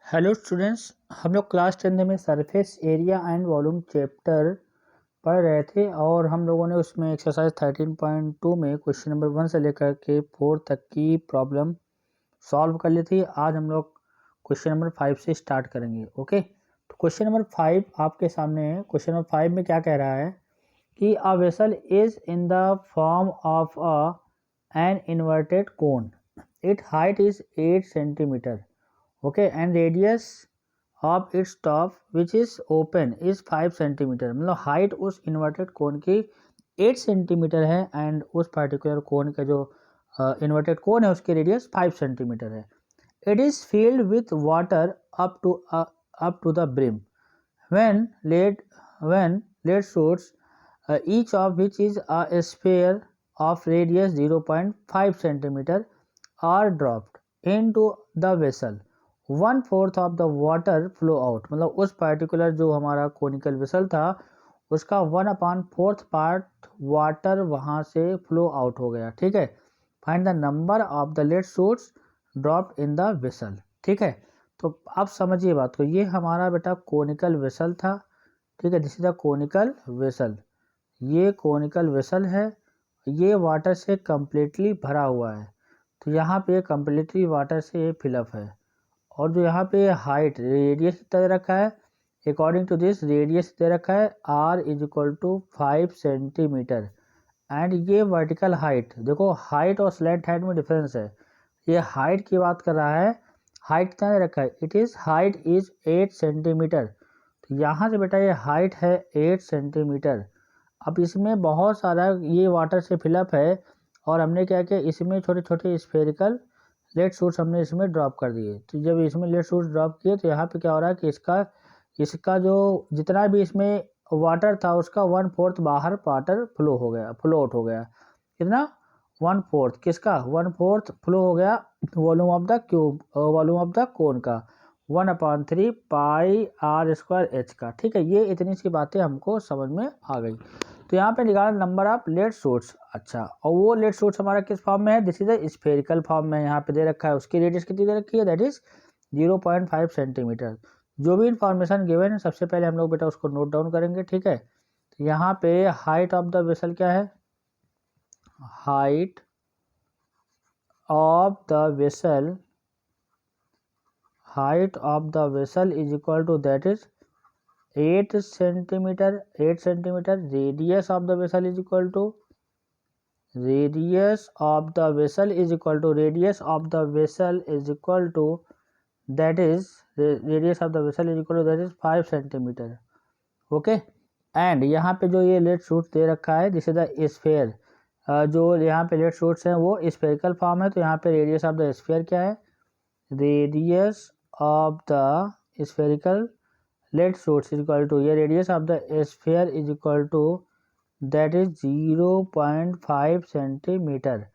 Hello students, हम लोग class 10 में surface area and volume chapter पढ़ रहे थे और हम लोगों ने उसमें एक्सरसाइज 13.2 में क्वेश्चन नंबर 1 से लेकर के 4 तक की प्रॉब्लम सॉल्व कर ली थी। आज हम लोग क्वेश्चन नंबर 5 से स्टार्ट करेंगे। ओके, तो क्वेश्चन नंबर 5 आपके सामने है। क्वेश्चन नंबर 5 में क्या कह रहा है कि a vessel is in the form of an inverted cone, it height is 8 centimetre, okay, and radius of its top which is open is 5 centimetre. मतलब हाइट उस इन्वर्टेड कोन की 8 सेंटीमीटर है एंड उस पर्टिकुलर कोन का जो इन्वर्टेड कोन है उसकी radius 5 centimetre है। It is filled with water up to the brim when lead shoots, each of which is a sphere of radius 0.5 centimeter, are dropped into the vessel, 1/4 of the water flow out। मतलब उस particular जो हमारा conical vessel था उसका 1/4 part water वहाँ से flow out हो गया। ठीक है, find the number of the lead shoots dropped in the vessel. ठीक है, तो आप समझिए बात को, ये हमारा बेटा कोनिकल वेसल था। ठीक है, this is the conical vessel. ये कोनिकल वेसल है, ये वाटर से कम्प्लीटली भरा हुआ है। तो यहाँ पे कम्प्लीटली वाटर से ये फिलअप है और जो यहाँ पे हाइट रेडियस दे रखा है, अकॉर्डिंग टू दिस रेडियस दे रखा है r is equal to 5 centimetre and ये वर्टिकल हाइट, देखो हाइट और स्लैंट हाइट में डिफरेंस है। ये हाइट की बात कर रहा है, हाइट कितना दे रखा है, it is height is 8 centimetre. तो यहाँ से बेटा ये हाइट है 8 सेंटीमीटर। अब इसमें बहुत सारा ये वाटर से फिलअप है और हमने क्या किया, इसमें छोटे छोटे स्फेरिकल लेड शूट्स हमने इसमें ड्रॉप कर दिए। तो जब इसमें लेड शूट्स ड्रॉप किए तो यहाँ पे क्या हो रहा है कि इसका जो जितना भी इसमें वाटर था उसका 1/4 बाहर वाटर फ्लो आउट हो गया। कितना, 1/4 किसका, 1/4 फ्लो हो गया volume of the cube, volume of the कोन का 1/3 पाई आर स्क्वायर एच का। ठीक है, ये इतनी सी बातें हमको समझ में आ गई। तो यहाँ पे निकाला नंबर ऑफ लेड शूट्स। अच्छा, और वो लेड शूट्स हमारा किस फॉर्म में है, this is the spherical form में यहाँ पे दे रखा है। उसकी रेडियस कितनी दे रखी है, दैट इज 0.5 सेंटीमीटर। जो भी इंफॉर्मेशन गिवन है सबसे पहले हम लोग बेटा उसको नोट डाउन करेंगे। ठीक है, तो यहाँ पे हाइट ऑफ द वेसल क्या है, height of the vessel is equal to, that is 8 centimeter, radius of the vessel is equal to that is 5 centimeter। Okay, and यहाँ पे जो ये लेड शूट दे रखा है दिस इज द स्फेयर, जो यहाँ पे लेड शूट्स हैं वो स्फेरिकल फॉर्म है। तो यहाँ पे रेडियस ऑफ द स्फेयर क्या है, radius of the spherical lead shoots is equal to, ये radius of the sphere is equal to that is 0.5 centimetre.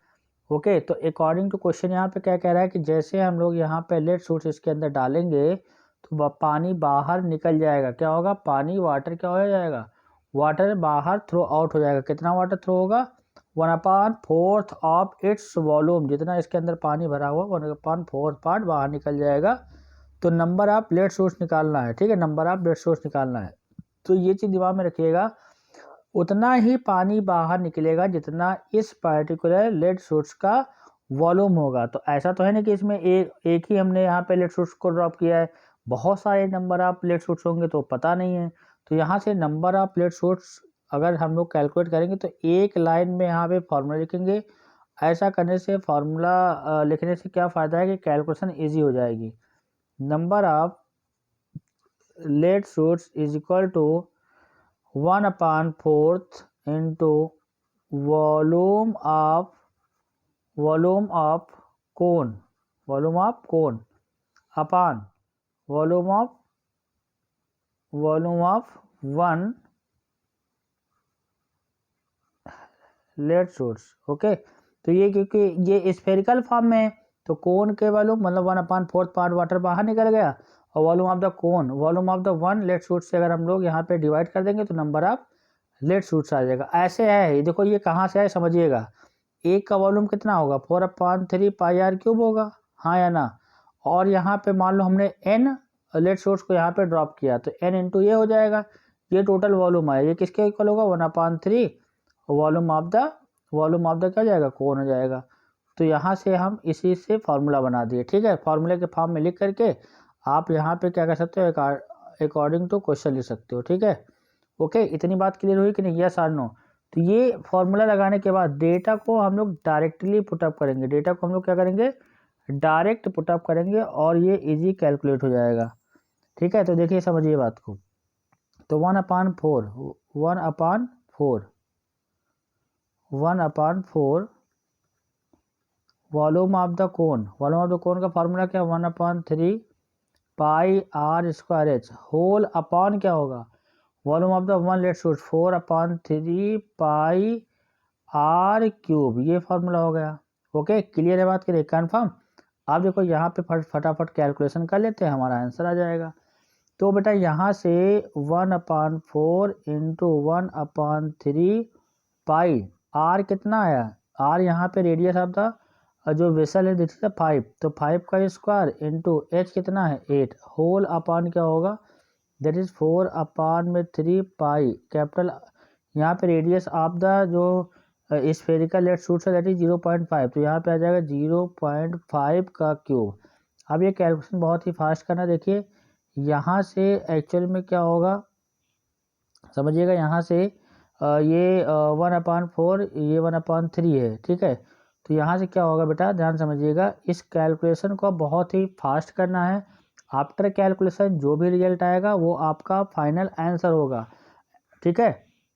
Okay, तो अकॉर्डिंग टू क्वेश्चन यहाँ पे क्या कह रहा है कि जैसे हम लोग यहाँ पे लेड शूट्स इसके अंदर डालेंगे तो पानी बाहर निकल जाएगा। क्या होगा, पानी वाटर क्या हो जाएगा, वाटर बाहर थ्रो आउट हो जाएगा। कितना वाटर थ्रो होगा, 1/4 ऑफ इट्स वॉल्यूम, जितना इसके अंदर पानी भरा हुआ 1/4 पार्ट बाहर निकल जाएगा। तो नंबर ऑफ लेड शूट्स निकालना है। ठीक है, नंबर ऑफ लेड शूट्स निकालना है। तो ये चीज़ दिमाग में रखिएगा, उतना ही पानी बाहर निकलेगा जितना इस पर्टिकुलर लेड शूट्स का वॉल्यूम होगा। तो ऐसा तो है नहीं कि इसमें एक ही हमने यहाँ पे लेड शूट्स को ड्रॉप किया है, बहुत सारे नंबर ऑफ लेड शूट्स होंगे तो पता नहीं है। तो यहाँ से नंबर ऑफ लेड शूट्स अगर हम लोग कैलकुलेट करेंगे तो एक लाइन में यहाँ पे फॉर्मूला लिखेंगे। ऐसा करने से फॉर्मूला लिखने से क्या फ़ायदा है कि कैलकुलेशन ईजी हो जाएगी। Number of lead shoots is equal to 1/4 into volume of cone upon volume of one lead shoots. Okay, तो ये क्योंकि ये स्फेरिकल फॉर्म में है तो कोन के वॉल्यूम मतलब 1/4 पार्ट वाटर बाहर निकल गया और volume of the cone, volume of the one lead shot से अगर हम लोग यहाँ पे डिवाइड कर देंगे तो नंबर ऑफ लेड शूट्स आ जाएगा। ऐसे है, देखो ये कहाँ से है समझिएगा। एक का वॉल्यूम कितना होगा, 4/3 पाई आर क्यूब होगा, हाँ या ना, और यहाँ पे मान लो हमने n लेट सोर्स को यहाँ पे ड्रॉप किया तो n इंटू ये हो जाएगा, ये टोटल वॉल्यूम आया, ये किसके इक्वल होगा 1/3 वॉल्यूम ऑफ द क्या हो जाएगा, कोन हो जाएगा। तो यहाँ से हम इसी से फार्मूला बना दिए, ठीक है। फार्मूले के फॉर्म में लिख करके आप यहाँ पे क्या कर सकते हो, अकॉर्डिंग टू क्वेश्चन लिख सकते हो, ठीक है। ओके, इतनी बात क्लियर हुई कि नहीं, यस और नो। तो ये फार्मूला लगाने के बाद डेटा को हम लोग डायरेक्टली पुटअप करेंगे, डेटा को हम लोग क्या करेंगे, डायरेक्ट पुटअप करेंगे और ये इजी कैलकुलेट हो जाएगा, ठीक है। तो देखिए समझिए बात को। तो 1/4 वॉल्यूम ऑफ द कोन, का फार्मूला क्या, 1/3 pi r square h whole upon क्या होगा, volume of the one let source 4/3 pi r cube, ये फार्मूला हो गया। ओके, क्लियर है बात, करिए कन्फर्म। आप देखो यहाँ पे फटाफट कैलकुलेशन कर लेते हैं, हमारा आंसर आ जाएगा। तो बेटा यहाँ से 1/4 इंटू 1/3 पाई आर कितना आया, आर यहाँ पे रेडियस ऑफ द जो वेसल है दिस इज 5, तो 5 का स्क्वायर इंटू एच कितना है 8 होल अपॉन क्या होगा, दैट इज 4/3 पाई कैपिटल, यहाँ पे रेडियस ऑफ द जो स्फेरिकल लेट शूट है दैट इज 0.5, तो यहाँ पे आ जाएगा 0.5 का क्यूब। अब ये कैलकुलेशन बहुत ही फास्ट करना, देखिए यहाँ से एक्चुअल में क्या होगा समझिएगा, यहाँ से ये 1/4 ये 1/3 है, ठीक है। तो यहाँ से क्या होगा बेटा, ध्यान समझिएगा, इस कैलकुलेशन को बहुत ही फास्ट करना है। आफ्टर कैलकुलेशन जो भी रिजल्ट आएगा वो आपका फाइनल आंसर होगा, ठीक है।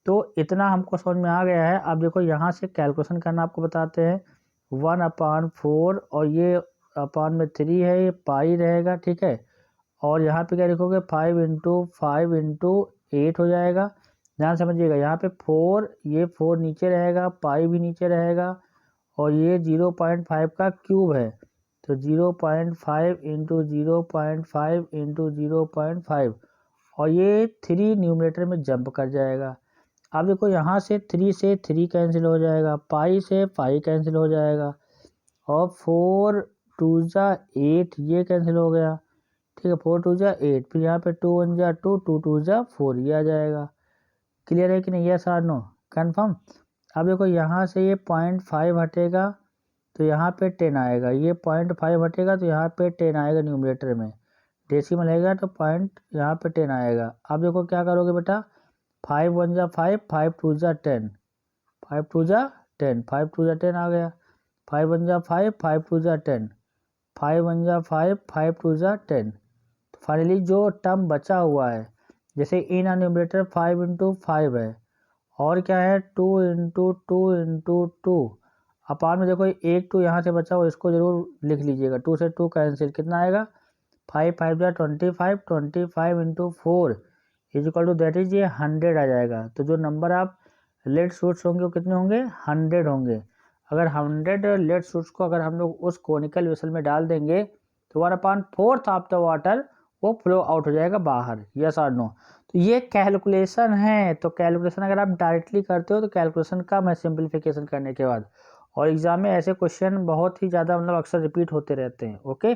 तो इतना हमको समझ में आ गया है। अब देखो यहाँ से कैलकुलेशन करना आपको बताते हैं, 1/4 और ये अपॉन में 3 है, ये पाई रहेगा, ठीक है। और यहाँ पे क्या लिखोगे 5 इंटू 8 हो जाएगा। ध्यान समझिएगा, यहाँ पे 4, ये 4 नीचे रहेगा, पाई भी नीचे रहेगा, और ये 0.5 का क्यूब है, तो 0.5 इंटू 0.5 इंटू 0.5, और ये 3 न्यूमरेटर में जंप कर जाएगा। अब देखो यहाँ से 3 से 3 कैंसिल हो जाएगा, पाई से पाई कैंसिल हो जाएगा, और 4 2 जा 8 ये कैंसिल हो गया, ठीक है। 4 2 जा 8, फिर यहाँ पे 2 1 जा 2 2 2 जा 4 ये आ जाएगा। क्लियर है कि नहीं, यस और नो, कन्फर्म। अब देखो यहाँ से ये 0.5 हटेगा तो यहाँ पे 10 आएगा, ये 0.5 हटेगा तो यहाँ पे 10 आएगा न्यूमरेटर में, डेसिमल आएगा तो पॉइंट यहाँ पे 10 आएगा। अब देखो क्या करोगे बेटा, 5 1 जा 5, 5 2 जा 10, 5 2 जा 10, 5 2 जा 10 आ गया, 5 1 जा 5, 5 2 जा 10, 5 1 जा 5, 5 2 जा 10। तो फाइनली जो टर्म बचा हुआ है, जैसे इन न्यूमरेटर 5 इंटू 5 है, और क्या है 2 इंटू 2 इंटू 2, अपार में देखो एक 2 यहाँ से बचा हुआ, इसको जरूर लिख लीजिएगा, 2 से 2 कैंसिल, कितना आएगा 5 5 जा 25, 25 into 4 is equal to that is ये 100 आ जाएगा। तो जो नंबर आप लेट सूट्स होंगे वो कितने होंगे 100 होंगे। अगर 100 लेट सूट्स को अगर हम लोग उस कोनिकल वेसल में डाल देंगे तो 1/4 ऑफ द वाटर वो फ्लो आउट हो जाएगा बाहर, यस और नो। तो ये कैलकुलेशन है, तो कैलकुलेशन अगर आप डायरेक्टली करते हो तो कैलकुलेशन कम है सिंप्लीफिकेशन करने के बाद, और एग्जाम में ऐसे क्वेश्चन बहुत ही ज़्यादा मतलब अक्सर रिपीट होते रहते हैं। ओके,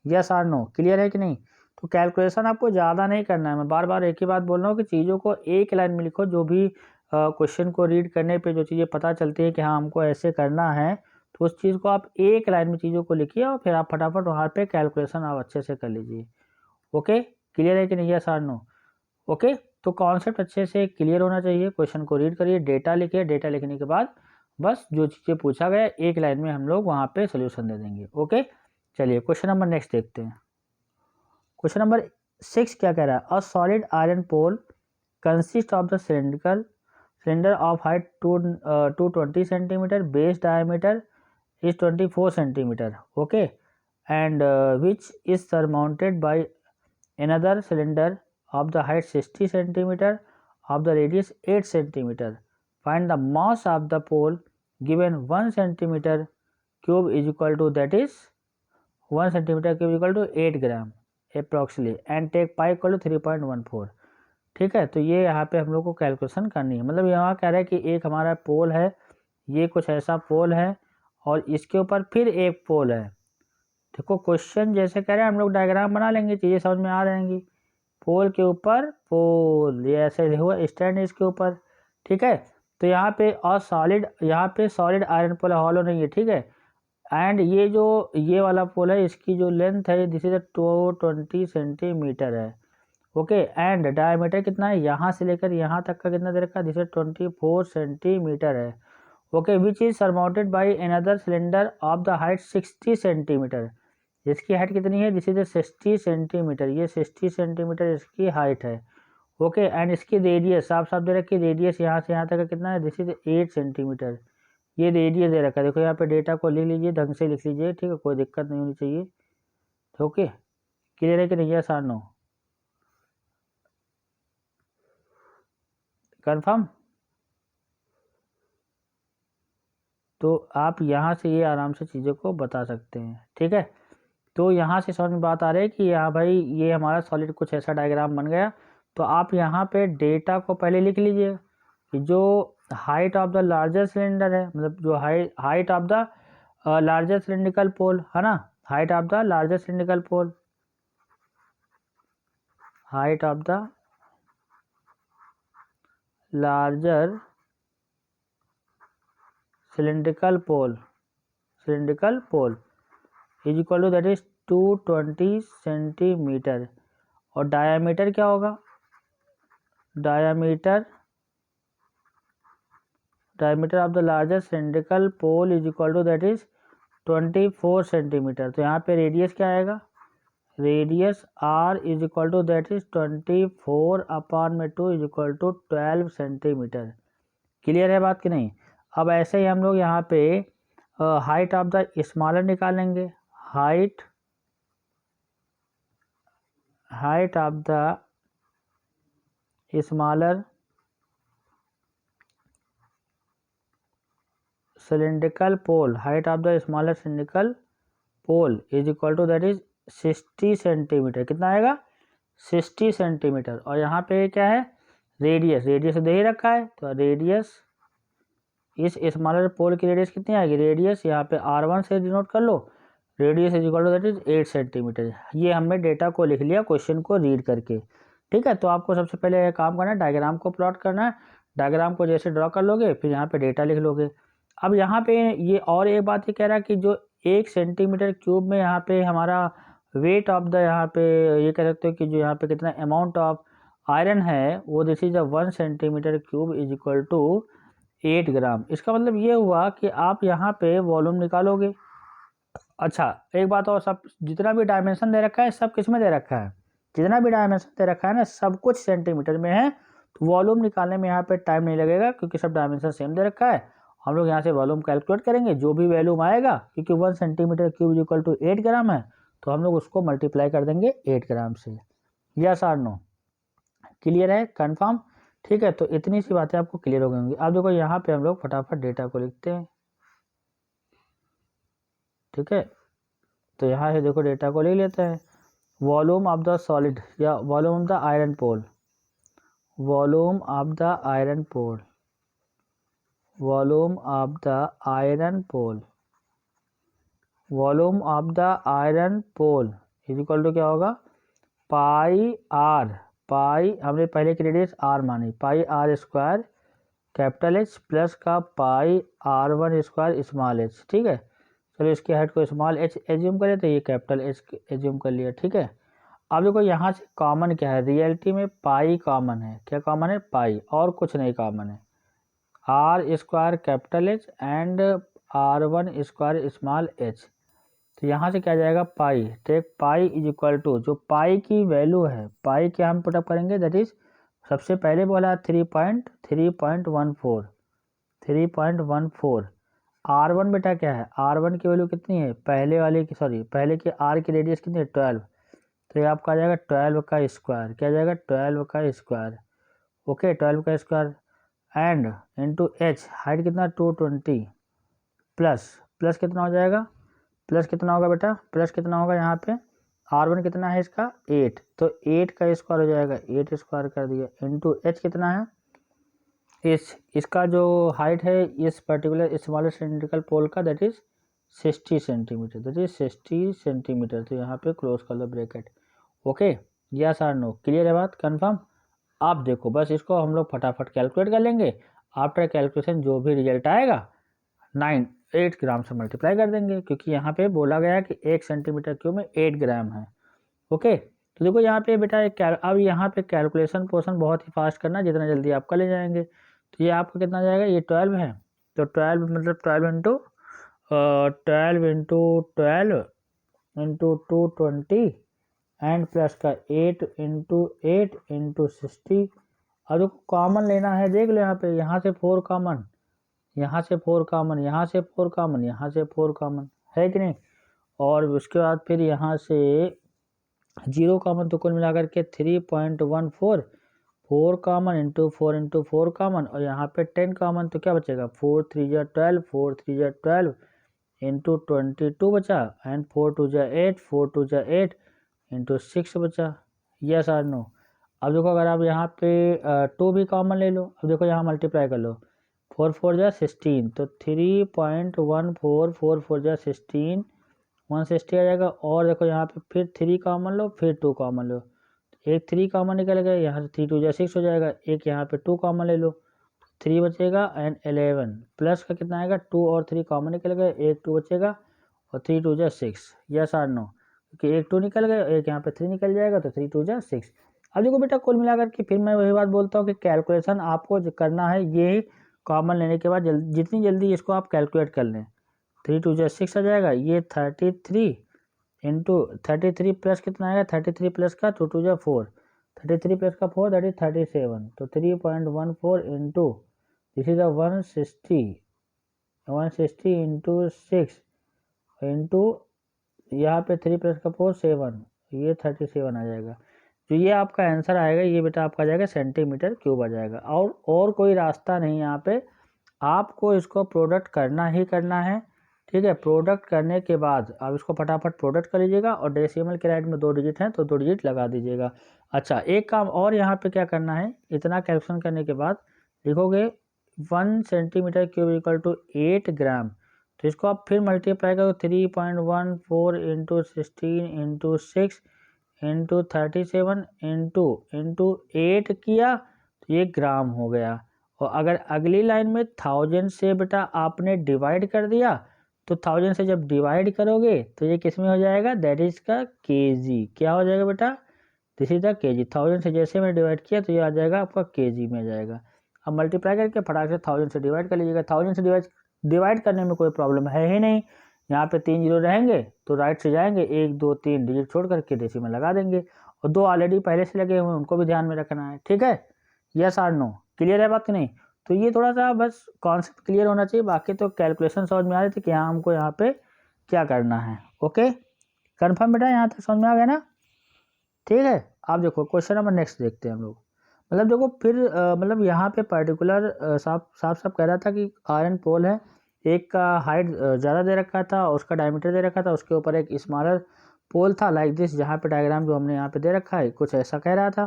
यस और नो, क्लियर है कि नहीं। तो कैलकुलेशन आपको ज़्यादा नहीं करना है, मैं बार बार एक ही बात बोल रहा हूँ कि चीज़ों को एक लाइन में लिखो, जो भी क्वेश्चन को रीड करने पे जो चीज़ें पता चलती है कि हाँ हमको ऐसे करना है, तो उस चीज़ को आप एक लाइन में चीज़ों को लिखिए और फिर आप फटाफट वहाँ पे कैलकुलेशन आप अच्छे से कर लीजिए। ओके, क्लियर है कि नहीं, यस और नो। ओके, तो कॉन्सेप्ट अच्छे से क्लियर होना चाहिए, क्वेश्चन को रीड करिए, डेटा लिखिए, डेटा लिखने के बाद बस जो चीज़ें पूछा गया एक लाइन में हम लोग वहाँ पे सोल्यूशन दे देंगे। ओके, चलिए क्वेश्चन नंबर नेक्स्ट देखते हैं। क्वेश्चन नंबर 6 क्या कह रहा है, a solid iron pole consist of the cylinder of height 220 centimetre, base diameter is 24 centimeter, okay, and which is surmounted by another cylinder of the height 60 centimeter, of the radius 8 centimeter. Find the mass of the pole given 1 centimeter cube is equal to, that is 1 centimeter cube equal to 8 gram approximately, and take pi equal to 3.14। ठीक है, तो ये यहाँ पे हम लोग को calculation करनी है। मतलब यहाँ कह रहा है कि एक हमारा पोल है, ये कुछ ऐसा पोल है और इसके ऊपर फिर एक पोल है, देखो क्वेश्चन जैसे कह रहे हैं हम लोग डायग्राम बना लेंगे, चीज़ें समझ में आ जाएंगी। पोल के ऊपर पोल, ये ऐसे हुआ, स्टैंड इसके ऊपर, ठीक है। तो यहाँ पे और सॉलिड, यहाँ पे सॉलिड आयरन पोल है, हॉलो नहीं है, ठीक है। एंड ये जो ये वाला पोल है, इसकी जो लेंथ है दिस इज 220 सेंटीमीटर है, ओके। एंड डायमीटर कितना है, यहाँ से लेकर यहाँ तक का कितना दे रखा है, दिस इज 24 सेंटीमीटर है, okay. Which is surmounted by another cylinder of the height 60 centimetre. इसकी हाइट कितनी है, दिस इज 60 सेंटीमीटर, ये 60 सेंटीमीटर इसकी हाइट है, ओके। एंड इसकी रेडियस साफ साफ दे रखी, रेडियस यहाँ से यहाँ तक का कितना है, दिस इज 8 सेंटीमीटर, ये रेडियस दे रखा है। देखो यहाँ पे डेटा को लिख लीजिए, ढंग से लिख लीजिए, ठीक है, कोई दिक्कत नहीं होनी चाहिए, ओके। क्लियर है कि नहीं, यस और नो, कंफर्म। तो आप यहाँ से ये आराम से चीज़ों को बता सकते हैं, ठीक है। तो यहाँ से समझ में बात आ रही है कि यहाँ भाई ये हमारा सॉलिड कुछ ऐसा डायग्राम बन गया। तो आप यहाँ पे डेटा को पहले लिख लीजिए कि जो height of the largest cylinder है, मतलब जो height of the largest cylindrical pole है ना, height of the largest cylindrical pole, height of the larger cylindrical pole is equal to that is 220 centimetre. और डायामीटर क्या होगा, diameter of the largest cylindrical pole is equal to that is 24 centimetre. तो यहाँ पे radius क्या आएगा, radius r is equal to that is 24 upon में 2 is equal to 12 centimetre. Clear है बात कि नहीं। अब ऐसे ही हम लोग यहाँ पे हाइट ऑफ द स्मॉलर निकालेंगे, height of the smaller cylindrical pole, height of the smaller cylindrical pole is equal to that is 60 centimetre. कितना आएगा, 60 सेंटीमीटर। और यहाँ पे क्या है, रेडियस दे ही रखा है, तो रेडियस इस स्मॉलर पोल की रेडियस कितनी आएगी, रेडियस यहाँ पे R1 से डिनोट कर लो, radius is equal to that is 8 centimetre. ये हमने डेटा को लिख लिया क्वेश्चन को रीड करके, ठीक है। तो आपको सबसे पहले काम करना है, डायग्राम को प्लॉट करना है। डायग्राम को जैसे ड्रॉ कर लोगे फिर यहाँ पे डेटा लिख लोगे। अब यहाँ पे ये और एक बात ये कह रहा है कि जो 1 सेंटीमीटर क्यूब में यहाँ पे हमारा वेट ऑफ द, यहाँ पे ये कह सकते हो कि जो यहाँ पे कितना अमाउंट ऑफ आयरन है वो this is 1 centimetre cube is equal to 8 gram. इसका मतलब ये हुआ कि आप यहाँ पे वॉल्यूम निकालोगे। अच्छा एक बात और, सब जितना भी डायमेंशन दे रखा है सब किस में दे रखा है, जितना भी डायमेंशन दे रखा है ना सब कुछ सेंटीमीटर में है। तो वॉल्यूम निकालने में यहाँ पे टाइम नहीं लगेगा क्योंकि सब डायमेंशन सेम दे रखा है। हम लोग यहाँ से वॉल्यूम कैलकुलेट करेंगे, जो भी वैल्यूम आएगा, क्योंकि 1 सेंटीमीटर क्यूब इक्वल टू 8 ग्राम है, तो हम लोग उसको मल्टीप्लाई कर देंगे 8 ग्राम से। यस और नो, क्लियर है, कंफर्म, ठीक है। तो इतनी सी बातें आपको क्लियर हो गई होंगी। अब देखो यहाँ पे हम लोग फटाफट डेटा को लिखते हैं, ठीक है। तो यहाँ से देखो डेटा को ले लेते हैं। वॉल्यूम ऑफ द सॉलिड या volume of the iron pole, volume of the iron pole, volume of the iron pole, volume of the iron pole is equal to क्या होगा, पाई आर, पाई हमने पहले की रेडियस आर मानी, pi r square capital h plus का pi R1 square small H, ठीक है। चलो इसके हेड को स्मॉल एच एज्यूम कर लेते, ये कैपिटल एच एज्यूम कर लिया, ठीक है। अब देखो यहाँ से कॉमन क्या है, रियलिटी में पाई कॉमन है, क्या कॉमन है, पाई, और कुछ नहीं कॉमन है। R square capital h and R1 square small h. तो यहाँ से क्या जाएगा, pi, take pi is equal to, जो पाई की वैल्यू है, पाई क्या हम पुटअप करेंगे, दैट इज सबसे पहले बोला 3.14। R1 बेटा क्या है, R1 की वैल्यू कितनी है, पहले वाले की, सॉरी पहले की R की रेडियस कितनी है, 12। तो ये आपका आ जाएगा 12 का स्क्वायर, क्या जाएगा 12 का स्क्वायर, ओके 12 का square and into H, height कितना 220 प्लस कितना हो जाएगा, प्लस कितना होगा बेटा, प्लस कितना होगा यहाँ पे, R1 कितना है इसका 8, तो 8 का स्क्वायर हो जाएगा, 8 स्क्वायर कर दिया, इंटू एच कितना है, इसका जो हाइट है इस पर्टिकुलर स्मॉलेस्ट सिलेंड्रिकल पोल का that is 60 centimetre, that is 60 centimetre. तो यहाँ पे क्लोज कर लो ब्रैकेट। ओके, यस और नो, क्लियर है बात, कंफर्म। आप देखो बस इसको हम लोग फटाफट कैलकुलेट कर लेंगे। आफ्टर कैलकुलेशन जो भी रिजल्ट आएगा 8 ग्राम से मल्टीप्लाई कर देंगे, क्योंकि यहाँ पे बोला गया है कि 1 सेंटीमीटर क्यूब में 8 ग्राम है। ओके, तो देखो यहाँ पे बेटा अब यहाँ पे कैलकुलेशन पोर्शन बहुत ही फास्ट करना, जितना जल्दी आप कर ले जाएंगे। तो ये आपका कितना जाएगा, ये 12 है, तो 12 मतलब 12 इंटू 220 एंड प्लस का 8 इंटू 8 इंटू 60। अब देखो कॉमन लेना है, देख लो यहाँ पे, यहाँ से 4 कॉमन, यहाँ से 4 कॉमन, यहाँ से 4 कॉमन, यहाँ से 4 कॉमन है कि नहीं। और उसके बाद फिर यहाँ से 0 कॉमन, तो कुल मिलाकर के 3.14, 4 कॉमन इंटू 4 कॉमन, और यहाँ पे 10 कॉमन, तो क्या बचेगा 4 3 जा 12, 4 3 जा 12 इंटू 22 बचा, एंड 4 2 जा 8, 4 2 जा 8 इंटू 6 बचा। यस और नो। अब देखो अगर आप यहाँ पे 2 भी कॉमन ले लो, अब देखो यहाँ मल्टीप्लाई कर लो, 4 4 जा 16, तो 3.14, 4 4 जा 16, 160 आ जाएगा। और देखो यहाँ पे फिर 3 कॉमन लो, फिर 2 कॉमन लो, एक 3 कॉमन निकल गया, यहाँ से 3 2 जा 6 हो जाएगा, एक यहाँ पे 2 कॉमन ले लो, 3 बचेगा एंड 11, प्लस का कितना आएगा 2 और 3 कॉमन निकल गए, एक 2 बचेगा और 3 2 जा 6। यस और नो, क्योंकि एक 2 निकल गया, एक यहाँ पे 3 निकल जाएगा, तो 3 2 जा 6। अब देखो बेटा कुल मिलाकर के फिर मैं वही बात बोलता हूँ कि कैलकुलेशन आपको जो करना है ये कॉमन लेने के बाद जितनी जल्दी इसको आप कैलकुलेट कर लें, 3 2 जा 6 आ जाएगा, ये 33 इंटू 33 प्लस कितना आएगा 33 प्लस का 2 2 जा 4, 33 प्लस का 4 दैट इज 37, तो 3.14 into this is 160 into 6 into यहाँ पे 3 प्लस का 4 7, ये 37 आ जाएगा। तो ये आपका आंसर आएगा, ये बेटा आपका आ जाएगा सेंटीमीटर क्यूब आ जाएगा। और कोई रास्ता नहीं यहाँ पे, आपको इसको प्रोडक्ट करना ही करना है। ठीक है, प्रोडक्ट करने के बाद आप इसको फटाफट प्रोडक्ट कर लीजिएगा, और डेसिमल के राइट में 2 डिजिट हैं तो 2 डिजिट लगा दीजिएगा। अच्छा, एक काम और यहाँ पे क्या करना है, इतना कैलकुलेशन करने के बाद लिखोगे 1 सेंटीमीटर क्यूब इक्वल टू 8 ग्राम, तो इसको आप फिर मल्टीप्लाई करो 3.14 इंटू 16 इंटू 6 इंटू 37 इंटू 8 किया, तो ये ग्राम हो गया। और अगर अगली लाइन में 1000 से बेटा आपने डिवाइड कर दिया, तो 1000 से जब डिवाइड करोगे तो ये किस में हो जाएगा, दैट इज का केजी। क्या हो जाएगा बेटा, दिस इज द केजी। 1000 से जैसे मैंने डिवाइड किया तो ये आ जाएगा आपका केजी में आ जाएगा। अब मल्टीप्लाई करके फटाक से 1000 से डिवाइड कर लीजिएगा। 1000 से डिवाइड करने में कोई प्रॉब्लम है ही नहीं, यहाँ पे 3 जीरो रहेंगे तो राइट से जाएंगे, 1 2 3 डिजिट छोड़ करके डेसिमल लगा देंगे, और 2 ऑलरेडी पहले से लगे हुए हैं उनको भी ध्यान में रखना है। ठीक है, यस और नो, क्लियर है बात कि नहीं। तो ये थोड़ा सा बस कॉन्सेप्ट क्लियर होना चाहिए, बाकी तो कैलकुलेशन समझ में आ रही थी कि यहाँ हमको यहाँ पे क्या करना है। ओके, कन्फर्म बेटा, यहाँ तक समझ में आ गया ना। ठीक है, आप देखो क्वेश्चन नंबर नेक्स्ट देखते हैं हम लोग। मतलब देखो फिर मतलब यहाँ पे पर्टिकुलर साफ साफ कह रहा था कि आयरन पोल है, एक का हाइट ज़्यादा दे रखा था, उसका डायमीटर दे रखा था, उसके ऊपर एक स्मॉलर पोल था लाइक दिस, जहाँ पे डायग्राम जो हमने यहाँ पे दे रखा है कुछ ऐसा कह रहा था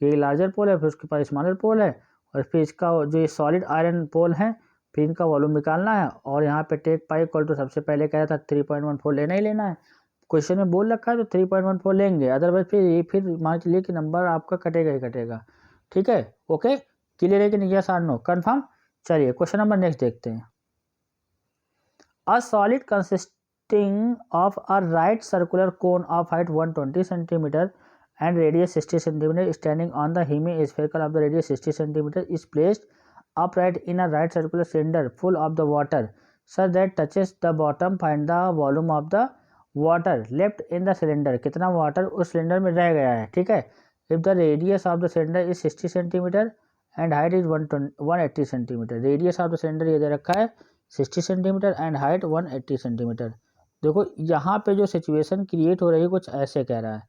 कि लार्जर पोल है, फिर उसके पास स्मॉलर पोल है, और फिर इसका जो ये सॉलिड आयरन पोल है, फिर इनका वॉल्यूम निकालना है। और यहाँ पे टेक पाई इक्वल टू सबसे पहले कह रहा था 3.14 लेना ही लेना है, क्वेश्चन में बोल रखा है तो 3.14 लेंगे, अदरवाइज फिर मान चलिए कि नंबर आपका कटेगा ही कटेगा। ठीक है, ओके, क्लियर है कि नहीं, यस और नो, कंफर्म। चलिए क्वेश्चन नंबर नेक्स्ट देखते हैं। A solid consisting of a right circular cone of height 120 centimetre and radius 60 cm standing on the hemispherical of the radius 60 cm is placed upright in a right circular cylinder full of the water such that touches the bottom. Find the volume of the water left in the cylinder. कितना water उस cylinder में रह गया है। ठीक है, if the radius of the cylinder is 60 cm and height is 180 cm, radius of the cylinder ये दे रखा है 60 cm and height 180 cm। देखो यहाँ पे जो सिचुएशन क्रिएट हो रही है कुछ ऐसे कह रहा है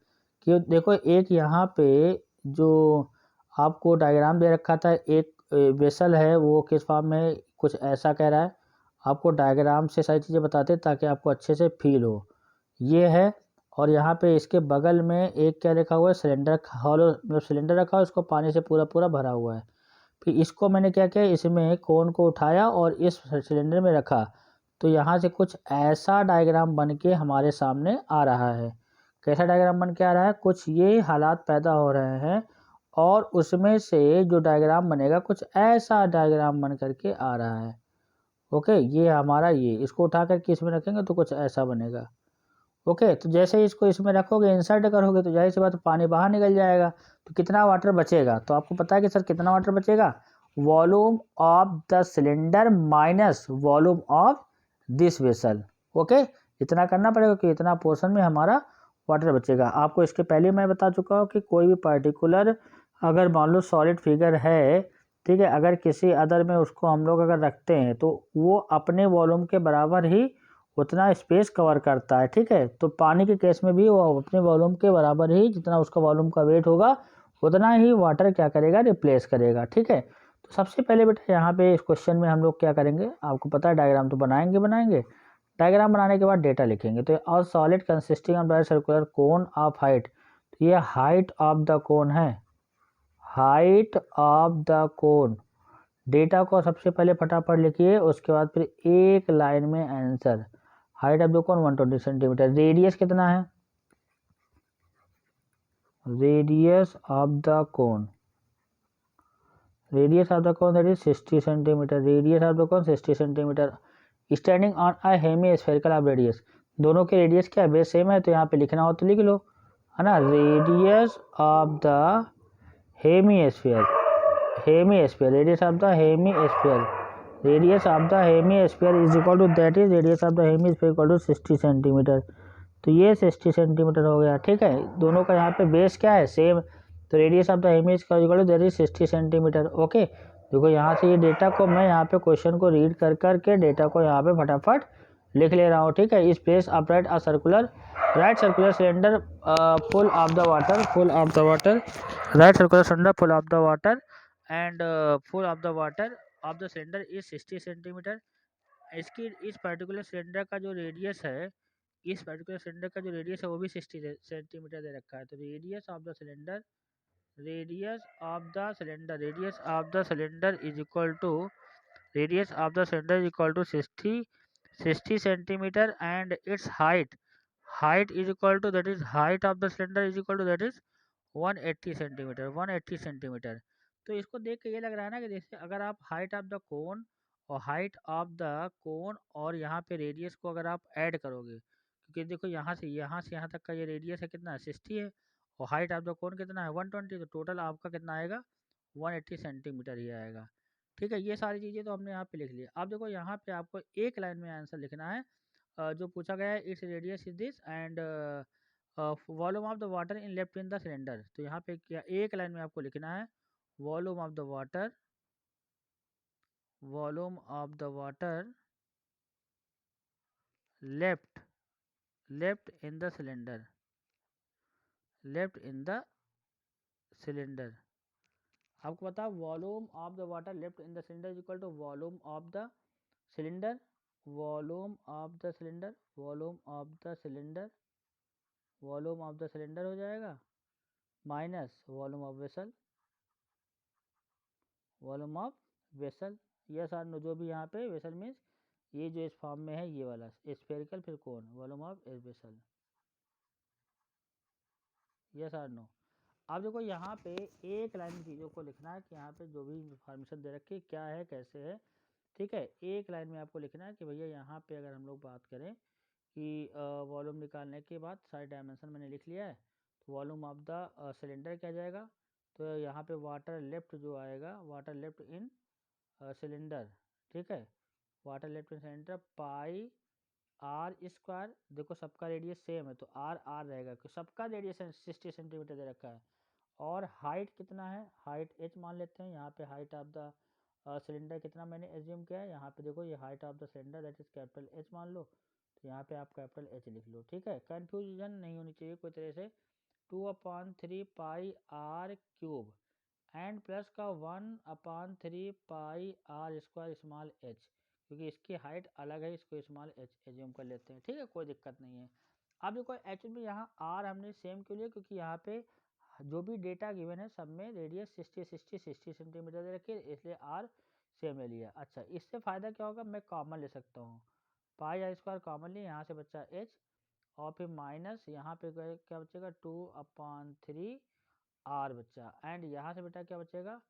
कि देखो एक यहाँ पे जो आपको डायग्राम दे रखा था, एक वेसल है वो किस फॉर्म में, कुछ ऐसा कह रहा है। आपको डायग्राम से सारी चीज़ें बताते ताकि आपको अच्छे से फील हो। ये है, और यहाँ पे इसके बगल में एक क्या रखा हुआ है, सिलेंडर, हॉलो मतलब सिलेंडर रखा हुआ है, उसको पानी से पूरा पूरा भरा हुआ है। फिर इसको मैंने क्या किया, इसमें कोन को उठाया और इस सिलेंडर में रखा, तो यहाँ से कुछ ऐसा डायग्राम बन के हमारे सामने आ रहा है। कैसा डायग्राम बन के आ रहा है? कुछ ये हालात पैदा हो रहे हैं और उसमें से जो डायग्राम बनेगा कुछ ऐसा डायग्राम बन करके आ रहा है। ओके, ये हमारा ये इसको उठा करके इसमें रखेंगे तो कुछ ऐसा बनेगा। ओके, तो जैसे ही इसको इसमें रखोगे, इंसर्ट करोगे, तो जाहिर सी बात पानी बाहर निकल जाएगा। तो कितना वाटर बचेगा? तो आपको पता है कि सर कितना वाटर बचेगा? Volume of the cylinder minus volume of this vessel. Okay, इतना करना पड़ेगा कि इतना पोर्शन में हमारा वाटर बचेगा। आपको इसके पहले मैं बता चुका हूँ कि कोई भी पर्टिकुलर अगर मान लो सॉलिड फिगर है, ठीक है, अगर किसी अदर में उसको हम लोग अगर रखते हैं तो वो अपने वॉल्यूम के बराबर ही उतना स्पेस कवर करता है। ठीक है, तो पानी के केस में भी वो अपने वॉल्यूम के बराबर ही जितना उसका वॉल्यूम का वेट होगा उतना ही वाटर क्या करेगा? रिप्लेस करेगा। ठीक है, तो सबसे पहले बेटा यहाँ पे इस क्वेश्चन में हम लोग क्या करेंगे? आपको पता है डायग्राम तो बनाएंगे। डायग्राम बनाने के बाद डेटा लिखेंगे। तो और solid consisting of circular cone of height, तो ये हाइट ऑफ द कोन है, height of the cone. Data को सबसे पहले फटाफट लिखिए, उसके बाद फिर एक लाइन में answer. Height of the cone 120 centimetre. Radius कितना है? Radius of the cone, radius of the cone that is 60 centimetre. Radius of the cone 60 centimetre standing on a hemispherical of radius. दोनों के radius क्या है? Base same है, तो यहाँ पे लिखना हो तो लिख लो, है ना। Radius of the hemisphere, radius of the hemisphere, radius of the hemisphere is equal to that is radius of the hemisphere equal to 60 centimetre. तो ये 60 सेंटीमीटर हो गया। ठीक है, दोनों का यहाँ पे बेस क्या है? सेम। तो radius of the hemi equal to that is 60 centimetre. Okay, देखो यहाँ से ये डेटा को मैं यहाँ पे क्वेश्चन को रीड कर करके डेटा को यहाँ पे फटाफट लिख ले रहा हूँ। ठीक है, इस place of right a circular, right circular cylinder full of the water, full of the water, right circular cylinder full of the water and full of the water of the cylinder is 60 centimetre. इसकी इस particular cylinder का जो radius है, इस particular cylinder का जो radius है वो भी 60 सेंटीमीटर दे रखा है। तो radius of the cylinder, radius of the cylinder, radius of the cylinder is equal to, radius of the cylinder is equal to 60 centimetre and its height, height is equal to that is height of the cylinder is equal to that is 180 centimetre, 180 centimetre. तो इसको देख के ये लग रहा है ना कि जैसे अगर आप हाइट ऑफ द कोन और हाइट ऑफ द कोन और यहाँ पे रेडियस को अगर आप ऐड करोगे, क्योंकि देखो यहाँ तक का ये रेडियस है कितना? 60 है, और हाइट ऑफ द कोन कितना है? 120। तो टोटल आपका कितना आएगा? 180 सेंटीमीटर ही आएगा। ठीक है, ये सारी चीज़ें तो हमने यहाँ पे लिख ली। अब देखो यहाँ पे आपको एक लाइन में आंसर लिखना है। जो पूछा गया है, its radius is this and volume of the water in left in the cylinder. तो यहाँ पे क्या एक लाइन में आपको लिखना है? Volume of the water, volume of the water left, left in the cylinder, left in the cylinder. आपको पता है volume of the water left in the cylinder is equal to volume of the cylinder, volume of the cylinder, volume of the cylinder, volume of the cylinder हो जाएगा minus volume of vessel, volume of vessel. Yes or no, जो भी यहाँ पे vessel means ये जो इस form में है ये वाला स्फेरिकल फिर cone, volume of vessel. Yes or no. अब देखो यहाँ पे एक लाइन चीज़ों को लिखना है कि यहाँ पे जो भी इन्फॉर्मेशन दे रखी है क्या है कैसे है। ठीक है, एक लाइन में आपको लिखना है कि भैया यहाँ पे अगर हम लोग बात करें कि वॉल्यूम निकालने के बाद सारे डायमेंशन मैंने लिख लिया है, तो वॉल्यूम ऑफ द सिलेंडर क्या जाएगा? तो यहाँ पे वाटर लेफ्ट जो आएगा, वाटर लेफ्ट इन सिलेंडर। ठीक है, water left in cylinder pi r square. देखो सबका रेडियस सेम है तो आर आर रहेगा, क्योंकि सबका रेडियस 60 सेंटीमीटर दे रखा है। और हाइट कितना है? हाइट एच मान लेते हैं। यहाँ पे हाइट ऑफ द सिलेंडर कितना मैंने एज्यूम किया है? यहाँ पे देखो ये height of the cylinder that is capital H मान लो, तो यहाँ पे आप कैपिटल एच लिख लो। ठीक है, कंफ्यूजन नहीं होनी चाहिए कोई तरह से। 2/3 पाई आर क्यूब एंड प्लस का 1/3 pi r square small H, क्योंकि इसकी हाइट अलग है, इसको स्मॉल एच एज्यूम कर लेते हैं। ठीक है, कोई दिक्कत नहीं है। अब देखो एक्चुअली यहाँ आर हमने सेम क्यों लिया? क्योंकि यहाँ पे जो भी डेटा गिवन है सब में रेडियस 60 सेंटीमीटर दे रखी है, इसलिए आर सेम ले लिया। अच्छा, इससे फ़ायदा क्या होगा? मैं कॉमन ले सकता हूँ। पाई आर स्क्वायर कॉमन लिए, यहाँ से बच्चा h, और फिर माइनस यहाँ पे क्या बचेगा 2/3 r बच्चा, एंड यहाँ से बेटा क्या बचेगा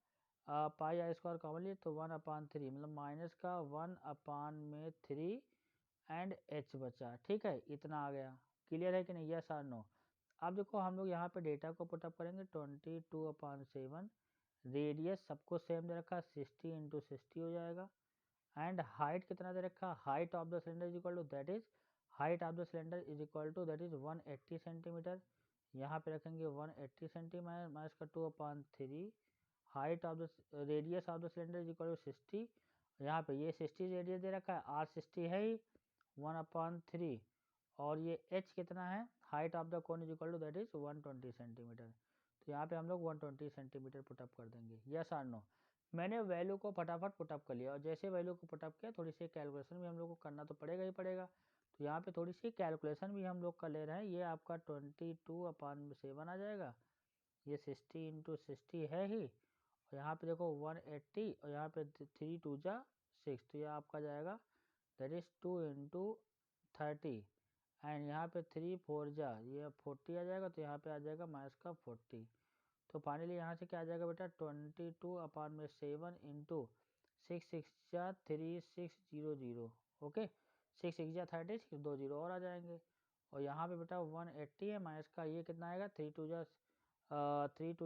पाई आर स्क्वायर कॉमन लिए तो 1/3 मतलब माइनस का 1/3 एंड h बचा। ठीक है, इतना आ गया। क्लियर है कि नहीं? यस और नो? अब देखो हम लोग यहाँ पे डेटा को पुटअप करेंगे 22/7, रेडियस सबको सेम दे रखा 60 × 60 हो जाएगा, एंड हाइट कितना दे रखा, height of the cylinder is equal to that is height of the cylinder is equal to that is 180 centimetre. यहाँ पे रखेंगे 180 सेंटीमीटर माइनस का 2/3, height of the radius of the cylinder is equal to 60, यहाँ पे ये 60 radius दे रखा है, आर 60 है ही 1/3, और ये h कितना है, height of the cone is equal to that is 120 centimetre. तो यहाँ पे हम लोग 120 सेंटीमीटर पुटअप कर देंगे। यस और नो? मैंने वैल्यू को फटाफट पुटअप कर लिया, और जैसे वैल्यू को पुटअप किया थोड़ी सी कैलकुलेशन भी हम लोग को करना तो पड़ेगा ही पड़ेगा। तो यहाँ पे थोड़ी सी कैलकुलेशन भी हम लोग कर ले रहे हैं। ये आपका 22/7 आ जाएगा, ये 60 × 60 है ही, और यहाँ पे देखो 180, और यहाँ पे 3 2 जा 6, तो ये आपका जाएगा दैट इज 2 × 30, एंड यहाँ पे 3 4 जा ये 40 आ जाएगा, तो यहाँ पे आ जाएगा माइनस का 40। तो फाइनली यहाँ से क्या आ जाएगा बेटा 22/7 × 6 6 जा 3600, ओके 6 6 जा 30, 2 0 और आ जाएंगे, और यहाँ पे बेटा 180 है माइनस का ये कितना आएगा 3 2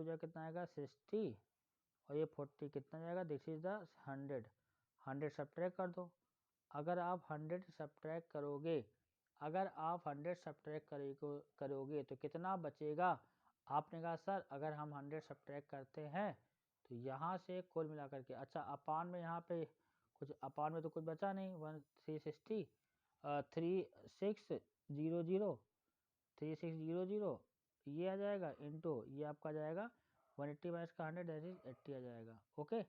जा कितना आएगा 60, और ये 40 कितना जाएगा दिस इज द 100 सब्ट्रैक्ट कर दो। अगर आप 100 सब्ट्रैक्ट करोगे, अगर आप 100 सब्ट्रैक्ट करोगे तो कितना बचेगा? आपने कहा सर अगर हम 100 सब्ट्रैक्ट करते हैं तो यहाँ से कुल मिलाकर के, अच्छा अपान में यहाँ पे कुछ अपान में तो कुछ बचा नहीं, 360 3600 ये आ जाएगा इंटू ये आपका जाएगा 180 माइनस का 100 दैट इज 80 आ जाएगा। ओके,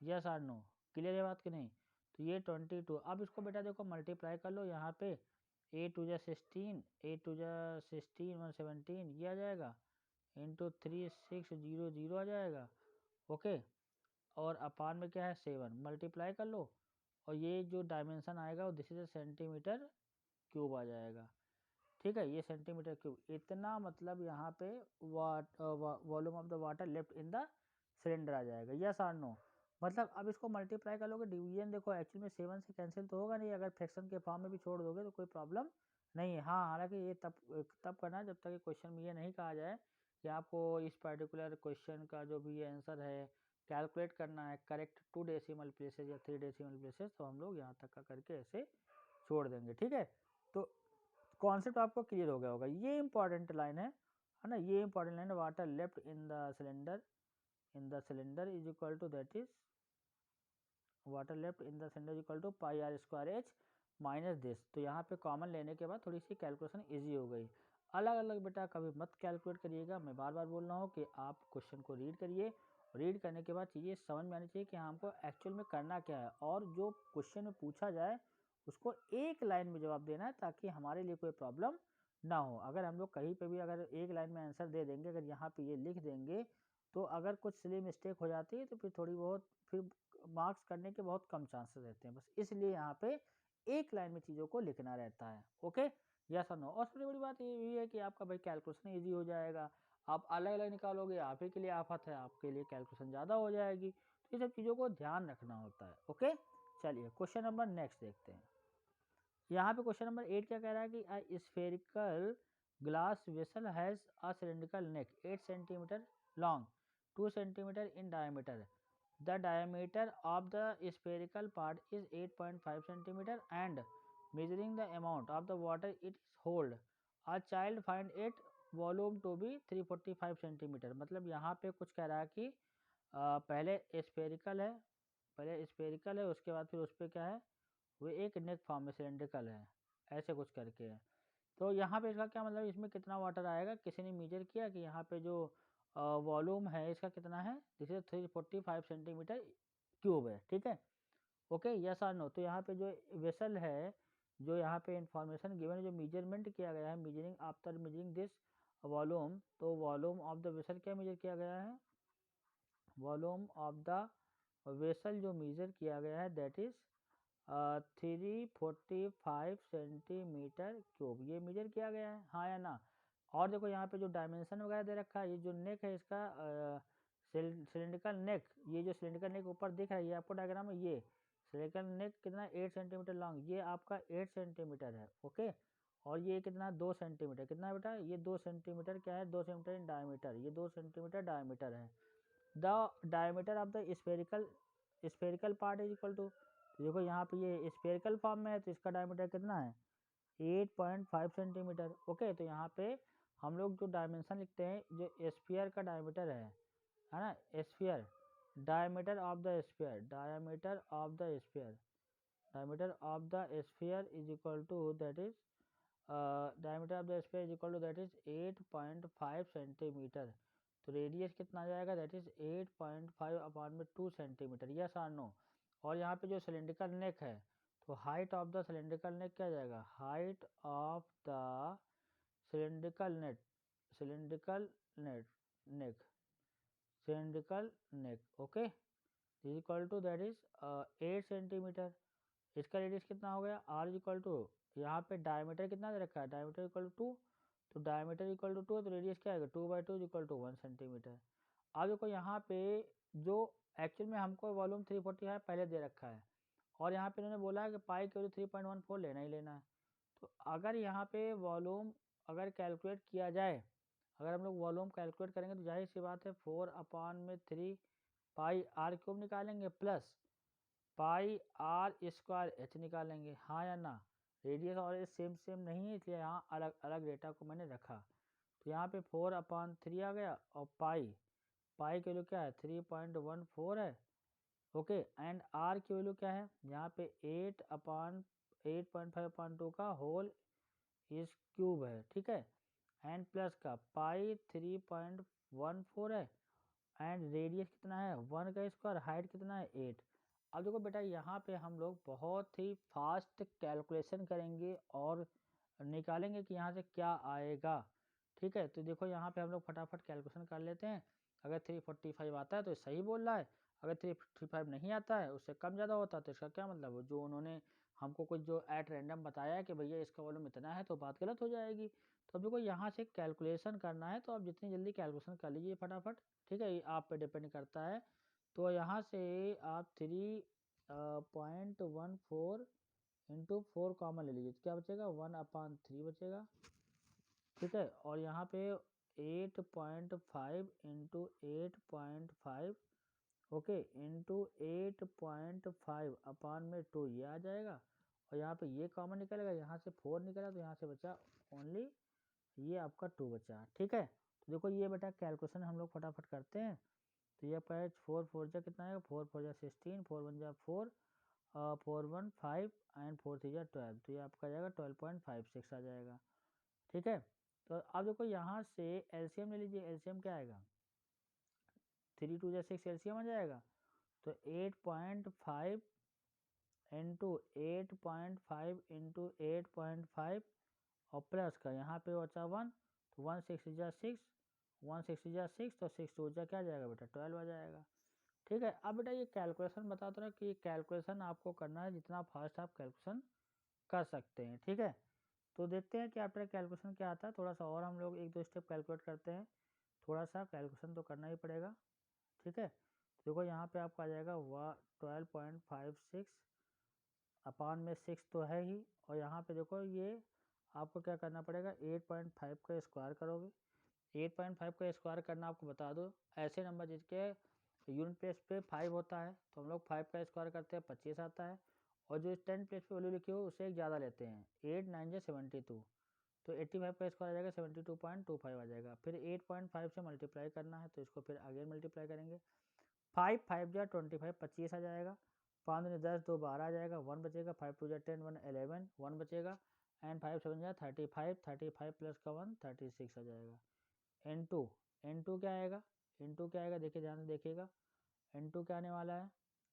यस और नो? क्लियर है बात कि नहीं? तो ये 22, अब इसको बेटा देखो मल्टीप्लाई कर लो, यहाँ पे 8 2 जा 16, 8 2 जा 16 117 ये आ जाएगा इंटू 3600 आ जाएगा। ओके, और अपान में क्या है 7, मल्टीप्लाई कर लो, और ये जो डायमेंशन आएगा वो दिस इज सेंटीमीटर क्यूब आ जाएगा। ठीक है, ये सेंटीमीटर क्यूब, इतना मतलब यहाँ पे volume of the water left in the cylinder आ जाएगा। यस और नो? मतलब अब इसको मल्टीप्लाई कर लोगे, डिवीजन देखो एक्चुअली में 7 से कैंसिल तो होगा नहीं, अगर फ्रैक्शन के फॉर्म में भी छोड़ दोगे तो कोई प्रॉब्लम नहीं है। हाँ, हालांकि ये तब करना है जब तक क्वेश्चन में ये नहीं कहा जाए कि आपको इस पर्टिकुलर क्वेश्चन का जो भी आंसर है कैलकुलेट करना है करेक्ट 2 डेसिमल प्लेसेस या 3 डेसिमल प्लेसेस, तो हम लोग यहाँ तक का करके ऐसे छोड़ देंगे। ठीक है, तो कॉन्सेप्ट आपको क्लियर हो गया होगा। ये इंपॉर्टेंट लाइन है ना, ये इंपॉर्टेंट लाइन है, water left in the cylinder is equal to that is water left in the cylinder equal to pi r square h minus this. तो यहाँ पे कॉमन लेने के बाद थोड़ी सी कैलकुलेशन इजी हो गई। अलग अलग बेटा कभी मत कैलकुलेट करिएगा, मैं बार बार बोल रहा हूँ कि आप क्वेश्चन को रीड करिए, रीड करने के बाद चीज़ें समझ में आनी चाहिए कि हमको एक्चुअल में करना क्या है, और जो क्वेश्चन में पूछा जाए उसको एक लाइन में जवाब देना है ताकि हमारे लिए कोई प्रॉब्लम ना हो। अगर हम लोग कहीं पे भी अगर एक लाइन में आंसर दे देंगे, अगर यहाँ पे ये लिख देंगे, तो अगर कुछ सिली मिस्टेक हो जाती है तो फिर थोड़ी बहुत फिर मार्क्स करने के बहुत कम चांसेस रहते हैं। बस इसलिए यहाँ पे एक लाइन में चीज़ों को लिखना रहता है। ओके, यस और नो? और सबसे बड़ी बात ये भी है कि आपका भाई कैलकुलेशन ईजी हो जाएगा। आप अलग अलग निकालोगे, आप ही के लिए आफत है, आपके लिए कैलकुलेशन ज़्यादा हो जाएगी। तो ये सब चीज़ों को ध्यान रखना होता है। ओके, चलिए क्वेश्चन नंबर नेक्स्ट देखते हैं। यहाँ पे क्वेश्चन नंबर 8 क्या कह रहा है कि a spherical glass vessel has a cylindrical neck 8 centimetre long 2 centimetre in diameter. The diameter of the spherical part is 8.5 centimeter and measuring the amount of the water it is hold, a child find it volume to be 345 centimeter। मतलब यहाँ पे कुछ कह रहा है कि पहले spherical है, उसके बाद फिर उस पर क्या है वो एक नेक फॉर्म में सिलेंड्रिकल है, ऐसे कुछ करके है। तो यहाँ पे इसका क्या मतलब, इसमें कितना वाटर आएगा, किसी ने मेजर किया कि यहाँ पे जो वॉल्यूम है इसका कितना है, दिस इज 345 सेंटीमीटर क्यूब है। ठीक है, ओके, यस और नो? तो यहाँ पे जो वेसल है, जो यहाँ पे इंफॉर्मेशन गिवन है, जो मेजरमेंट किया गया है, measuring after measuring this volume, तो वॉल्यूम ऑफ द वेसल क्या मेजर किया गया है, वॉल्यूम ऑफ द वेसल जो मेजर किया गया है दैट इज 345 सेंटीमीटर क्यूब, ये मेजर किया गया है, हाँ या ना। और देखो यहाँ पे जो डायमेंशन वगैरह दे रखा है, ये जो नेक है इसका सिलिंड्रिकल नेक, ये जो सिलिंड्रिकल नेक ऊपर दिख रहा है ये आपको डायग्राम में, ये सिलिंड्रिकल नेक कितना 8 सेंटीमीटर लॉन्ग, ये आपका 8 सेंटीमीटर है, ओके। और ये कितना 2 सेंटीमीटर, कितना है बेटा, ये 2 सेंटीमीटर क्या है, 2 सेंटीमीटर इन डायमीटर, ये 2 सेंटीमीटर डायमीटर है। The diameter of the spherical part is equal to, देखो यहाँ पे ये स्फेरिकल फॉर्म में है तो इसका डायमीटर कितना है 8.5 सेंटीमीटर, ओके। तो यहाँ पे हम लोग जो डायमेंशन लिखते हैं, जो स्फीयर का डायमीटर है ना, sphere, diameter of the sphere, diameter of the sphere, diameter of the sphere is equal to that is diameter of the sphere is equal to that is 8.5 centimetre. तो radius कितना आ जाएगा, that is 8.5 upon में 2 centimetre, yes और no. और यहाँ पे जो सिलिंड्रिकल नेक है, तो height of the cylindrical neck क्या जाएगा, height of the cylindrical net, cylindrical net neck, cylindrical neck, okay, is equal to that is 8 centimetre. इसका रेडियस कितना हो गया, आर इज इक्वल टू, यहाँ पे डायमीटर कितना दे रखा है, डायमीटर इक्वल टू 2, तो डायमीटर इक्वल टू 2 तो रेडियस क्या आएगा 2/2 इक्वल टू 1 सेंटीमीटर। अब देखो यहाँ पे जो एक्चुअल में हमको वॉल्यूम 345 पहले दे रखा है, और यहाँ पे इन्होंने बोला है कि पाई के वैल्यू 3.14 लेना ही लेना है। तो अगर यहाँ पे वॉल्यूम अगर कैलकुलेट किया जाए, अगर हम लोग वॉल्यूम कैलकुलेट करेंगे तो जाहिर सी बात है 4/3 पाई आर क्यूब निकालेंगे plus pi r square h निकालेंगे, हाँ या ना। रेडियस और ये सेम नहीं है, इसलिए यहाँ अलग अलग डेटा को मैंने रखा। तो यहाँ पे 4/3 आ गया, और पाई की वैल्यू क्या है 3.14 है, ओके। एंड आर की वैल्यू क्या है, यहाँ पे 8/8.5/2 का होल इस क्यूब है, ठीक है। एंड प्लस का पाई 3.14 है, एंड रेडियस कितना है 1 का स्क्वायर, हाइट कितना है 8। अब देखो बेटा यहाँ पे हम लोग बहुत ही फास्ट कैलकुलेशन करेंगे और निकालेंगे कि यहाँ से क्या आएगा, ठीक है। तो देखो यहाँ पे हम लोग फटाफट कैलकुलेशन कर लेते हैं। अगर 345 आता है तो सही बोल रहा है, अगर 355 नहीं आता है, उससे कम ज़्यादा होता है, तो इसका क्या मतलब, जो उन्होंने हमको कुछ जो एट रैंडम बताया है कि भैया इसका वॉल्यूम इतना है, तो बात गलत हो जाएगी। तो अब देखो यहाँ से कैलकुलेशन करना है, तो आप जितनी जल्दी कैलकुलेशन कर लीजिए फटाफट, ठीक है, ये आप पे डिपेंड करता है। तो यहाँ से आप 3.14 इंटू 4 कॉमन ले लीजिए, तो क्या बचेगा 1/3 बचेगा, ठीक है। और यहाँ पे 8.5 इंटू 8.5, ओके, इंटू 8.5 अपॉन में 2 ये आ जाएगा, और यहाँ पे ये कॉमन निकलेगा, यहाँ से 4 निकला, तो यहाँ से बचा ओनली ये आपका 2 बचा, ठीक है। तो देखो ये बेटा कैलकुलेशन हम लोग फटाफट करते हैं। तो ये आपका 4 4 जा कितना आएगा, 4 4 जा 16, 4 1 जा 4, 4 1 5 एंड 4 3 जा 12, तो ये आपका जाएगा 12.56 आ जाएगा, ठीक है। तो अब देखो यहाँ से एलसीएम ले लीजिए, एलसीएम क्या आएगा 3 2 जा 6 एलसीएम आ जाएगा, तो 8.5 इंटू 8.5 इंटू 8.5 और प्लस का यहाँ पे बचा 1, तो 1 6 जा 6, 1 6 जा 6, तो 6 2 जा क्या जाएगा बेटा 12 आ जाएगा, ठीक है। अब बेटा ये कैलकुलेशन बताता रहा कि कैलकुलेशन आपको करना है जितना फास्ट आप कैलकुलेशन कर सकते हैं, ठीक है। तो देखते हैं कि आफ्टर कैलकुलेशन क्या आता है, थोड़ा सा और हम लोग 1 2 स्टेप कैलकुलेट करते हैं, थोड़ा सा कैलकुलेशन तो करना ही पड़ेगा, ठीक है। तो देखो यहाँ पे आपका आ जाएगा 12.56 अपॉन में 6 तो है ही, और यहाँ पे देखो ये आपको क्या करना पड़ेगा 8.5 का स्क्वायर करोगे, 8.5 का स्क्वायर करना आपको बता दो, ऐसे नंबर जिसके यूनिट प्लेस पे 5 होता है तो हम लोग 5 का स्क्वायर करते हैं 25 आता है, और जो 10 प्लेस पे वैल्यू लिखी हो उससे एक ज़्यादा लेते हैं, 8 9 जा 72, तो 85 का स्क्वायर आ जाएगा 72.25 आ जाएगा। फिर 8.5 से मल्टीप्लाई करना है, तो इसको फिर आगे मल्टीप्लाई करेंगे, 5 5 जा 25 25 आ जाएगा, 5 दूनी 10 2 12 आ जाएगा, 1 बचेगा, 5 2 जा 10 1 11 1 बचेगा, एंड 5 7 जा 35 35 प्लस का 1 36 आ जाएगा। N2 N2 क्या आएगा, N2 क्या आएगा देखिए ध्यान से देखिएगा, N2 क्या आने वाला है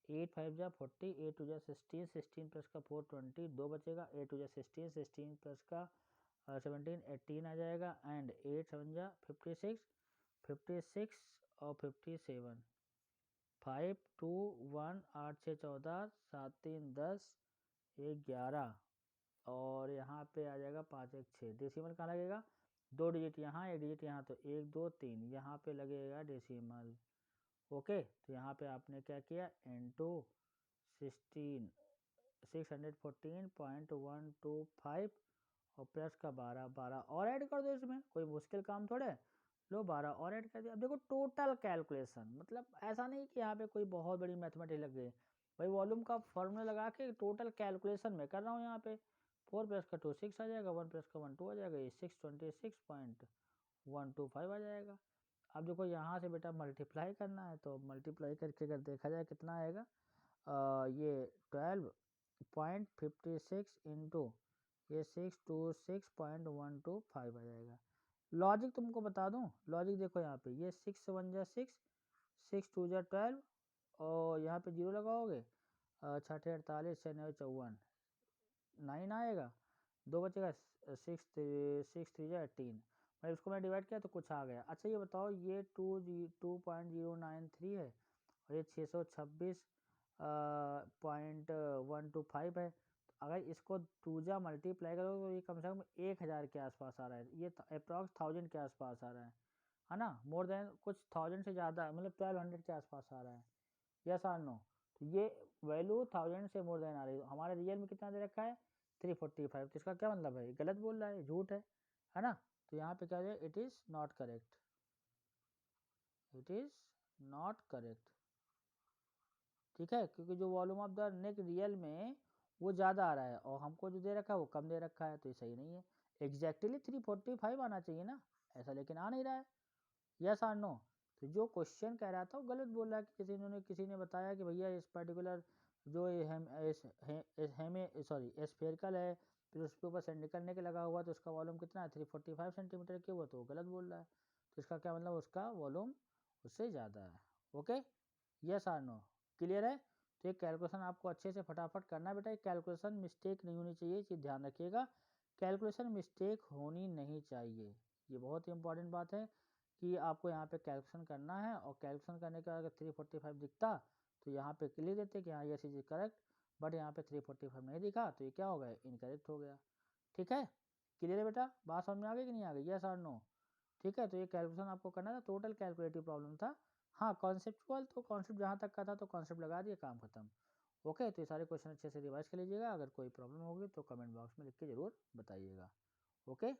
8 5 जा 40, 8 2 जा 16, 16 प्लस का 4 20, 2 बचेगा, 8 2 जा 16, 16 प्लस का 17 18 आ जाएगा, एंड 8 7 जा 56, 56 और 57, 5 2 1 8 6 14 7 3 10 ये 11 और यहाँ पे आ जाएगा 5 1 6। डेसिमल कहाँ लगेगा? 2 डिजिट यहाँ, 1 डिजिट यहाँ, तो 1 2 3 यहाँ पे लगेगा डेसिमल। ओके, तो यहाँ पे आपने क्या किया, इंटू 614.125 और प्लस का 12 और ऐड कर दो, इसमें कोई मुश्किल काम थोड़े। लो 12 और ऐड कर दिया। अब देखो टोटल कैलकुलेशन, मतलब ऐसा नहीं कि यहाँ पे कोई बहुत बड़ी मैथमेटिक्स लग गई भाई, वॉल्यूम का फॉर्मूला लगा के टोटल कैलकुलेशन में कर रहा हूँ। यहाँ पे 4 प्लस का 2 6 आ जाएगा, 1 प्लस का 1 2 आ जाएगा, ये 626.125 आ जाएगा। अब देखो यहाँ से बेटा मल्टीप्लाई करना है, तो मल्टीप्लाई करके अगर देखा जाए कितना आएगा, ये 12.56 इंटू ये 626.125 आ जाएगा। लॉजिक तुमको बता दूं, लॉजिक देखो यहाँ पे, ये 6 1 जा 6, 6 2 जा 12 और यहाँ पे 0 लगाओगे, 6 48 6 9 54, 9 आएगा, 2 बचेगा, 6 3 जा 18। भाई उसको मैं डिवाइड किया तो कुछ आ गया। अच्छा ये बताओ, ये 2.093 है और ये 626.125 है। तो अगर इसको 2 जा मल्टीप्लाई करो तो ये कम से कम 1000 के आसपास आ रहा है, ये अप्रॉक्स 1000 के आसपास आ रहा है ना, मोर देन कुछ 1000 से ज़्यादा, मतलब 1200 के आसपास आ रहा है, यस और नो। तो ये वैल्यू 1000 से मोर देन आ रही है। हमारे रियल में कितना दे रखा है, 345। तो इसका क्या मतलब है, गलत बोल रहा है, झूठ है ना। तो यहाँ पे क्या है, it is not correct, it is not correct. ठीक है, क्योंकि जो volume of the neck real में वो ज़्यादा आ रहा है और हमको जो दे रखा है वो कम दे रखा है, तो ये सही नहीं है। एग्जैक्टली 345 आना चाहिए ना, ऐसा लेकिन आ नहीं रहा है, यस और नो। तो जो क्वेश्चन कह रहा था वो गलत बोल रहा है कि किसी ने बताया कि भैया इस पर्टिकुलर जो स्फेरिकल है, फिर उसके ऊपर सिलिंड्रिकल नेक लगा हुआ, तो उसका वॉल्यूम कितना है, 345 सेंटीमीटर क्यूब हुआ, तो वो गलत बोल रहा है। तो इसका क्या मतलब, उसका वॉल्यूम उससे ज़्यादा है। ओके, यस और नो, क्लियर है। तो ये कैलकुलेशन आपको अच्छे से फटाफट करना है बेटा, कैलकुलेशन मिस्टेक नहीं होनी चाहिए, चीज़ ध्यान रखिएगा, कैलकुलेशन मिस्टेक होनी नहीं चाहिए। ये बहुत ही इंपॉर्टेंट बात है कि आपको यहाँ पे कैलकुलेशन करना है, और कैलकुलेशन करने के बाद अगर 345 दिखता तो यहाँ पे क्लियर देते कि हाँ ये चीज़ करेक्ट, बट यहाँ पे 345 नहीं दिखा तो ये क्या हो गया, इनकरेक्ट हो गया। ठीक है, क्लियर है बेटा, बात समझ में आ गई कि नहीं आ गई, यस और नो। ठीक है, तो ये कैलकुलेशन आपको करना था, टोटल कैलकुलेटिव प्रॉब्लम था। हाँ कॉन्सेप्चुअल, तो कॉन्सेप्ट जहाँ तक का था तो कॉन्सेप्ट लगा दिए, काम खत्म। ओके, तो ये सारे क्वेश्चन अच्छे से रिवाइज कर लीजिएगा, अगर कोई प्रॉब्लम होगी तो कमेंट बॉक्स में लिख के ज़रूर बताइएगा। ओके।